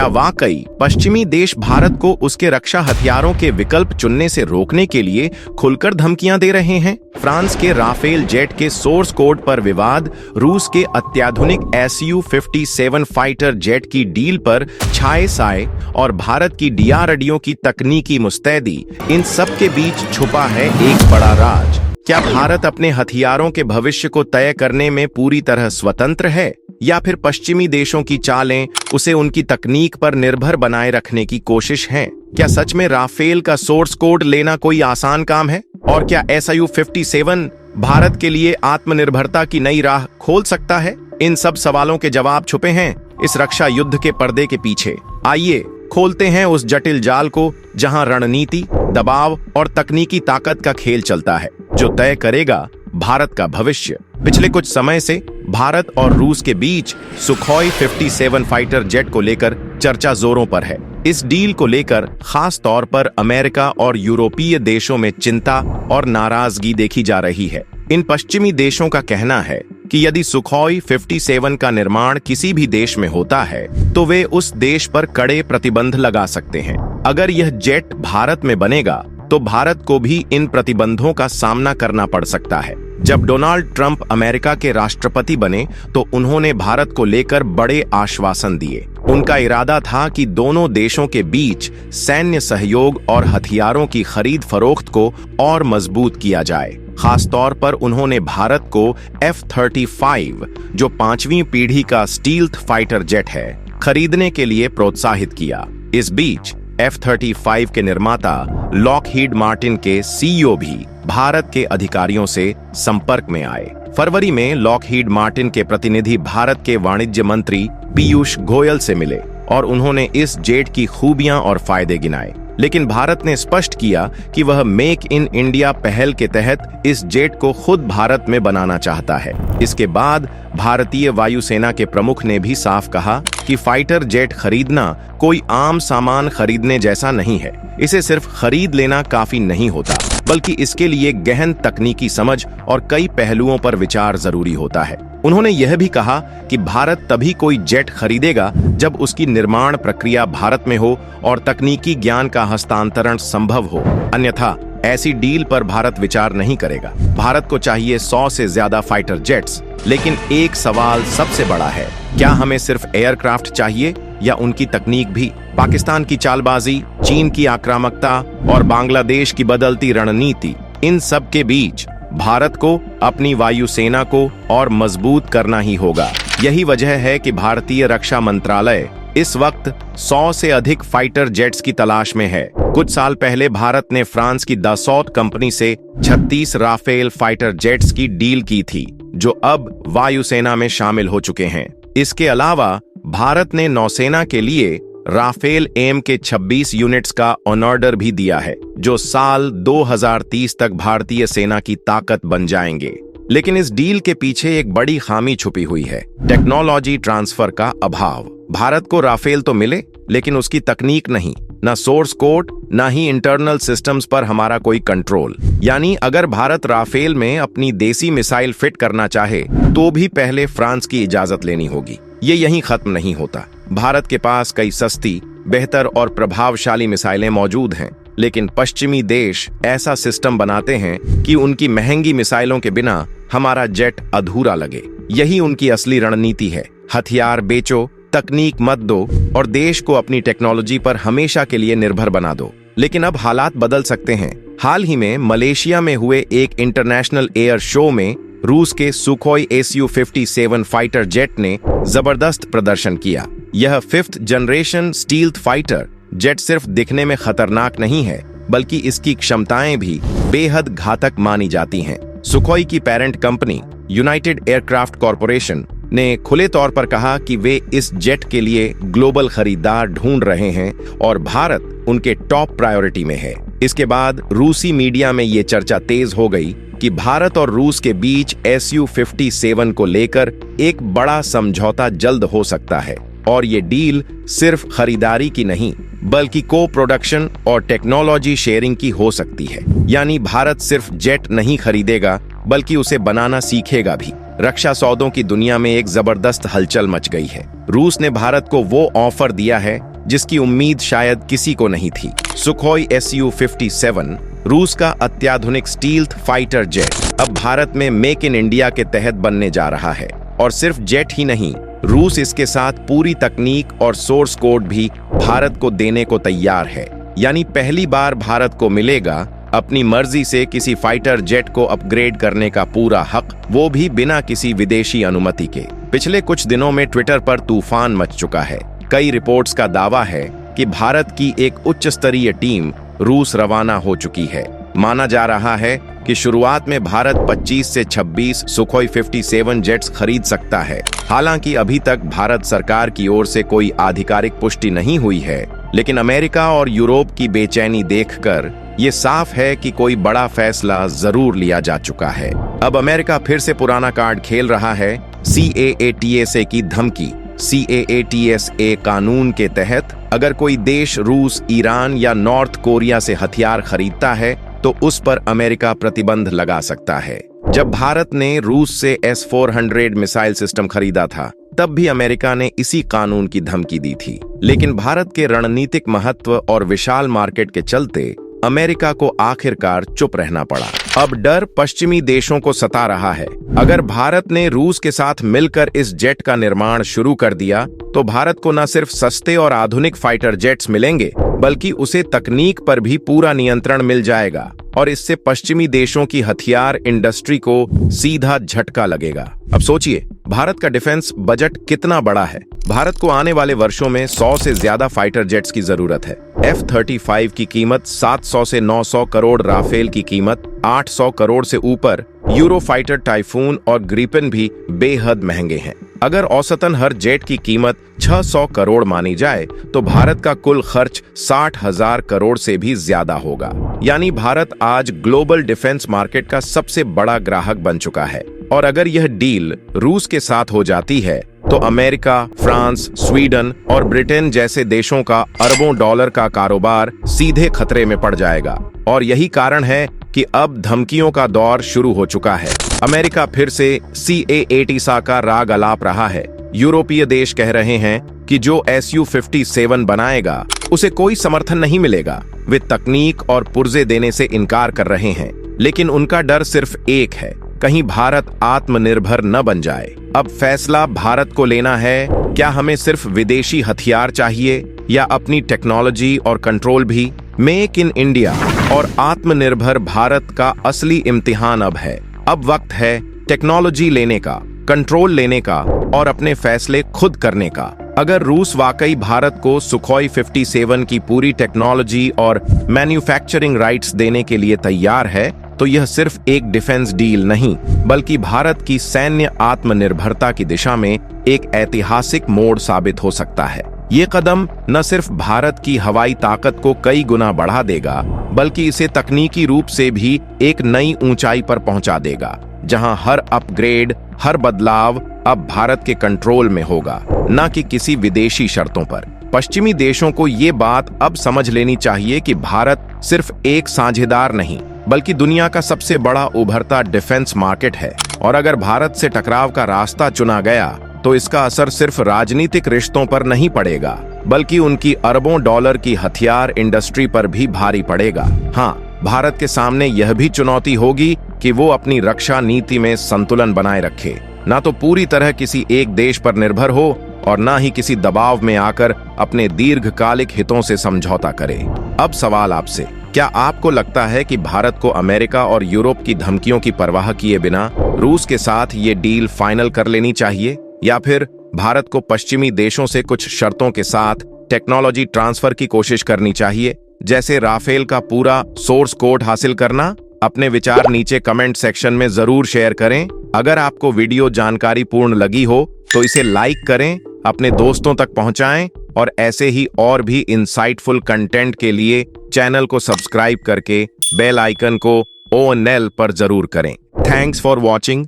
क्या वाकई पश्चिमी देश भारत को उसके रक्षा हथियारों के विकल्प चुनने से रोकने के लिए खुलकर धमकियां दे रहे हैं? फ्रांस के राफेल जेट के सोर्स कोड पर विवाद, रूस के अत्याधुनिक Su-57 फाइटर जेट की डील पर छाए साए और भारत की डीआरडीओ की तकनीकी मुस्तैदी, इन सब के बीच छुपा है एक बड़ा राज। क्या भारत अपने हथियारों के भविष्य को तय करने में पूरी तरह स्वतंत्र है, या फिर पश्चिमी देशों की चालें उसे उनकी तकनीक पर निर्भर बनाए रखने की कोशिश है? क्या सच में राफेल का सोर्स कोड लेना कोई आसान काम है? और क्या Su-57 भारत के लिए आत्मनिर्भरता की नई राह खोल सकता है? इन सब सवालों के जवाब छुपे हैं इस रक्षा युद्ध के पर्दे के पीछे। आइए खोलते हैं उस जटिल जाल को जहां रणनीति, दबाव और तकनीकी ताकत का खेल चलता है, जो तय करेगा भारत का भविष्य। पिछले कुछ समय से भारत और रूस के बीच सुखोई 57 फाइटर जेट को लेकर चर्चा जोरों पर है। इस डील को लेकर खास तौर पर अमेरिका और यूरोपीय देशों में चिंता और नाराजगी देखी जा रही है। इन पश्चिमी देशों का कहना है कि यदि सुखोई 57 का निर्माण किसी भी देश में होता है तो वे उस देश पर कड़े प्रतिबंध लगा सकते हैं। अगर यह जेट भारत में बनेगा तो भारत को भी इन प्रतिबंधों का सामना करना पड़ सकता है। जब डोनाल्ड ट्रंप अमेरिका के राष्ट्रपति बने तो उन्होंने भारत को लेकर बड़े आश्वासन दिए। उनका इरादा था कि दोनों देशों के बीच सैन्य सहयोग और हथियारों की खरीद फरोख्त को और मजबूत किया जाए। खास तौर पर उन्होंने भारत को F-35, जो 5वीं पीढ़ी का स्टील्थ फाइटर जेट है, खरीदने के लिए प्रोत्साहित किया। इस बीच F-35 के निर्माता लॉकहीड मार्टिन के सीईओ भी भारत के अधिकारियों से संपर्क में आए। फरवरी में लॉकहीड मार्टिन के प्रतिनिधि भारत के वाणिज्य मंत्री पीयूष गोयल से मिले और उन्होंने इस जेट की खूबियां और फायदे गिनाए। लेकिन भारत ने स्पष्ट किया कि वह मेक इन इंडिया पहल के तहत इस जेट को खुद भारत में बनाना चाहता है। इसके बाद भारतीय वायुसेना के प्रमुख ने भी साफ कहा कि फाइटर जेट खरीदना कोई आम सामान खरीदने जैसा नहीं है। इसे सिर्फ खरीद लेना काफी नहीं होता, बल्कि इसके लिए गहन तकनीकी समझ और कई पहलुओं पर विचार जरूरी होता है। उन्होंने यह भी कहा कि भारत तभी कोई जेट खरीदेगा जब उसकी निर्माण प्रक्रिया भारत में हो और तकनीकी ज्ञान का हस्तांतरण संभव हो, अन्यथा ऐसी डील पर भारत विचार नहीं करेगा। भारत को चाहिए 100 से ज्यादा फाइटर जेट्स, लेकिन एक सवाल सबसे बड़ा है, क्या हमें सिर्फ एयरक्राफ्ट चाहिए या उनकी तकनीक भी? पाकिस्तान की चालबाजी, चीन की आक्रामकता और बांग्लादेश की बदलती रणनीति, इन सब के बीच भारत को अपनी वायुसेना को और मजबूत करना ही होगा। यही वजह है कि भारतीय रक्षा मंत्रालय इस वक्त 100 से अधिक फाइटर जेट्स की तलाश में है। कुछ साल पहले भारत ने फ्रांस की दसॉत कंपनी से 36 राफेल फाइटर जेट्स की डील की थी, जो अब वायुसेना में शामिल हो चुके हैं। इसके अलावा भारत ने नौसेना के लिए राफेल एम के 26 यूनिट्स का ऑर्डर भी दिया है, जो साल 2030 तक भारतीय सेना की ताकत बन जाएंगे। लेकिन इस डील के पीछे एक बड़ी खामी छुपी हुई है, टेक्नोलॉजी ट्रांसफर का अभाव। भारत को राफेल तो मिले, लेकिन उसकी तकनीक नहीं, न सोर्स कोड, न ही इंटरनल सिस्टम्स पर हमारा कोई कंट्रोल। यानी अगर भारत राफेल में अपनी देसी मिसाइल फिट करना चाहे तो भी पहले फ्रांस की इजाजत लेनी होगी। ये यहीं खत्म नहीं होता। भारत के पास कई सस्ती, बेहतर और प्रभावशाली मिसाइलें मौजूद हैं, लेकिन पश्चिमी देश ऐसा सिस्टम बनाते हैं कि उनकी महंगी मिसाइलों के बिना हमारा जेट अधूरा लगे। यही उनकी असली रणनीति है, हथियार बेचो, तकनीक मत दो और देश को अपनी टेक्नोलॉजी पर हमेशा के लिए निर्भर बना दो। लेकिन अब हालात बदल सकते हैं। हाल ही में मलेशिया में हुए एक इंटरनेशनल एयर शो में रूस के सुखोई Su-57 फाइटर जेट ने जबरदस्त प्रदर्शन किया। यह 5th generation stealth fighter jet सिर्फ दिखने में खतरनाक नहीं है, बल्कि इसकी क्षमताएं भी बेहद घातक मानी जाती हैं। सुखोई की parent company United aircraft corporation ने खुले तौर पर कहा कि वे इस जेट के लिए ग्लोबल खरीदार ढूंढ रहे हैं और भारत उनके टॉप प्रायोरिटी में है। इसके बाद रूसी मीडिया में ये चर्चा तेज हो गई कि भारत और रूस के बीच Su-57 को लेकर एक बड़ा समझौता जल्द हो सकता है और ये डील सिर्फ खरीदारी की नहीं, बल्कि को प्रोडक्शन और टेक्नोलॉजी शेयरिंग की हो सकती है। यानी भारत सिर्फ जेट नहीं खरीदेगा, बल्कि उसे बनाना सीखेगा भी। रक्षा सौदों की दुनिया में एक जबरदस्त हलचल मच गई है। रूस ने भारत को वो ऑफर दिया है जिसकी उम्मीद शायद किसी को नहीं थी। सुखोई Su-57 रूस का अत्याधुनिक स्टील्थ फाइटर जेट अब भारत में मेक इन इंडिया के तहत बनने जा रहा है। और सिर्फ जेट ही नहीं, रूस इसके साथ पूरी तकनीक और सोर्स कोड भी भारत को देने को तैयार है। यानी पहली बार भारत को मिलेगा अपनी मर्जी से किसी फाइटर जेट को अपग्रेड करने का पूरा हक, वो भी बिना किसी विदेशी अनुमति के। पिछले कुछ दिनों में ट्विटर पर तूफान मच चुका है। कई रिपोर्ट्स का दावा है कि भारत की एक उच्च स्तरीय टीम रूस रवाना हो चुकी है। माना जा रहा है कि शुरुआत में भारत 25 से 26 सुखोई 57 जेट्स खरीद सकता है। हालांकि अभी तक भारत सरकार की ओर से कोई आधिकारिक पुष्टि नहीं हुई है, लेकिन अमेरिका और यूरोप की बेचैनी देखकर ये साफ है कि कोई बड़ा फैसला जरूर लिया जा चुका है। अब अमेरिका फिर से पुराना कार्ड खेल रहा है। CAATSA की धमकी। CAATSA कानून के तहत अगर कोई देश रूस, ईरान या नॉर्थ कोरिया से हथियार खरीदता है तो उस पर अमेरिका प्रतिबंध लगा सकता है। जब भारत ने रूस से S-400 मिसाइल सिस्टम खरीदा था, तब भी अमेरिका ने इसी कानून की धमकी दी थी। लेकिन भारत के रणनीतिक महत्व और विशाल मार्केट के चलते अमेरिका को आखिरकार चुप रहना पड़ा। अब डर पश्चिमी देशों को सता रहा है। अगर भारत ने रूस के साथ मिलकर इस जेट का निर्माण शुरू कर दिया तो भारत को न सिर्फ सस्ते और आधुनिक फाइटर जेट्स मिलेंगे, बल्कि उसे तकनीक पर भी पूरा नियंत्रण मिल जाएगा। और इससे पश्चिमी देशों की हथियार इंडस्ट्री को सीधा झटका लगेगा। अब सोचिए, भारत का डिफेंस बजट कितना बड़ा है। भारत को आने वाले वर्षों में 100 से ज्यादा फाइटर जेट्स की जरूरत है। F-35 की कीमत 700 से 900 करोड़, राफेल की कीमत 800 करोड़ से ऊपर, यूरो फाइटर, टाइफून और ग्रिपेन भी बेहद महंगे हैं। अगर औसतन हर जेट की कीमत 600 करोड़ मानी जाए तो भारत का कुल खर्च 60,000 करोड़ से भी ज्यादा होगा। यानी भारत आज ग्लोबल डिफेंस मार्केट का सबसे बड़ा ग्राहक बन चुका है। और अगर यह डील रूस के साथ हो जाती है तो अमेरिका, फ्रांस, स्वीडन और ब्रिटेन जैसे देशों का अरबों डॉलर का कारोबार सीधे खतरे में पड़ जाएगा। और यही कारण है कि अब धमकियों का दौर शुरू हो चुका है। अमेरिका फिर से CAATSA का राग अलाप रहा है। यूरोपीय देश कह रहे हैं कि जो Su-57 बनाएगा उसे कोई समर्थन नहीं मिलेगा। वे तकनीक और पुर्जे देने से इनकार कर रहे हैं। लेकिन उनका डर सिर्फ एक है, कहीं भारत आत्मनिर्भर न बन जाए। अब फैसला भारत को लेना है, क्या हमें सिर्फ विदेशी हथियार चाहिए या अपनी टेक्नोलॉजी और कंट्रोल भी। मेक इन इंडिया और आत्मनिर्भर भारत का असली इम्तिहान अब है। अब वक्त है टेक्नोलॉजी लेने का, कंट्रोल लेने का और अपने फैसले खुद करने का। अगर रूस वाकई भारत को सुखोई 57 की पूरी टेक्नोलॉजी और मैन्युफैक्चरिंग राइट्स देने के लिए तैयार है तो यह सिर्फ एक डिफेंस डील नहीं, बल्कि भारत की सैन्य आत्मनिर्भरता की दिशा में एक ऐतिहासिक मोड़ साबित हो सकता है। ये कदम न सिर्फ भारत की हवाई ताकत को कई गुना बढ़ा देगा, बल्कि इसे तकनीकी रूप से भी एक नई ऊंचाई पर पहुंचा देगा, जहां हर अपग्रेड, हर बदलाव अब भारत के कंट्रोल में होगा, न कि किसी विदेशी शर्तों पर। पश्चिमी देशों को ये बात अब समझ लेनी चाहिए कि भारत सिर्फ एक साझेदार नहीं, बल्कि दुनिया का सबसे बड़ा उभरता डिफेंस मार्केट है। और अगर भारत से टकराव का रास्ता चुना गया तो इसका असर सिर्फ राजनीतिक रिश्तों पर नहीं पड़ेगा, बल्कि उनकी अरबों डॉलर की हथियार इंडस्ट्री पर भी भारी पड़ेगा। हाँ, भारत के सामने यह भी चुनौती होगी कि वो अपनी रक्षा नीति में संतुलन बनाए रखे, ना तो पूरी तरह किसी एक देश पर निर्भर हो और ना ही किसी दबाव में आकर अपने दीर्घकालिक हितों से समझौता करे। अब सवाल आपसे, क्या आपको लगता है कि भारत को अमेरिका और यूरोप की धमकियों की परवाह किए बिना रूस के साथ ये डील फाइनल कर लेनी चाहिए, या फिर भारत को पश्चिमी देशों से कुछ शर्तों के साथ टेक्नोलॉजी ट्रांसफर की कोशिश करनी चाहिए, जैसे राफेल का पूरा सोर्स कोड हासिल करना? अपने विचार नीचे कमेंट सेक्शन में जरूर शेयर करें। अगर आपको वीडियो जानकारी पूर्ण लगी हो तो इसे लाइक करें, अपने दोस्तों तक पहुंचाएं और ऐसे ही और भी इंसाइटफुल कंटेंट के लिए चैनल को सब्सक्राइब करके बेल आइकन को ऑन पर जरूर करें। Thanks for watching.